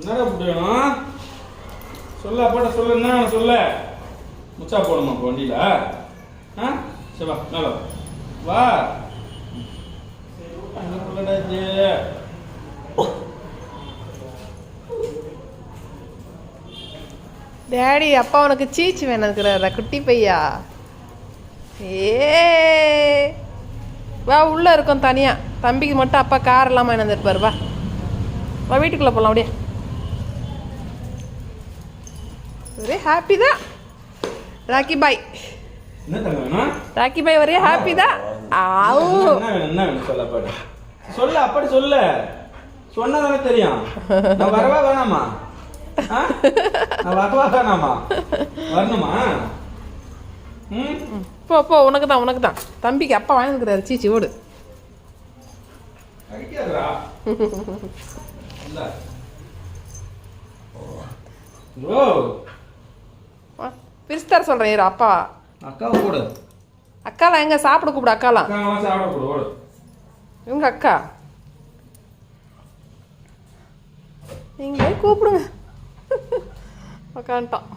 என்னடா ஃபுட் வேணும்? சொல்ல அப்பாட்ட சொல்ல, என்ன வேணும் சொல்ல. முச்சா போடணுமா இப்போ வண்டியில்? ஆ சரி வா, மேலே வா. அங்கே பிள்ளடாச்சு. டேடி அப்பா உனக்கு சீச்சு வேணுங்கிறாரா குட்டி பையா? ஏ வா, உள்ளே இருக்கோம் தனியாக. தம்பிக்கு மட்டும் அப்பா கார் இல்லாமல் என்ன இருப்பார். வா வா, வீட்டுக்குள்ளே போகலாம். அப்படியே ஒரே ஹாப்பி தான். ராக்கி பாய், என்ன தங்க வேணும்? ராக்கி பாய் ஒரே ஹாப்பி தான். ஆவு என்ன வேணும் சொல்ல அப்பாட்ட. சொல்ல அப்பாட்ட சொல்ல. சொன்னா தானே தெரியும். நான் வரவா வேணாமா? நான் வரவா வேணாமா? வரணுமா? போ போ, உனக்கு தான் உனக்கு தான். தம்பிக்கு அப்பா வாங்கிக்கிறாரு சீச்சி, ஓடு. அடிக்காதடா. இல்ல ஓ பிரிஸ்தார் சொல்கிறேன் இரு. அப்பா அக்காவை போடு. அக்காலாம் எங்க சாப்பிட கூப்பிடு. அக்காலாம் அக்காவை சாப்பிட போடு. ஓடு. இவங்க அக்கா நீங்களே கூப்பிடுங்க. உக்காந்துட்டான்.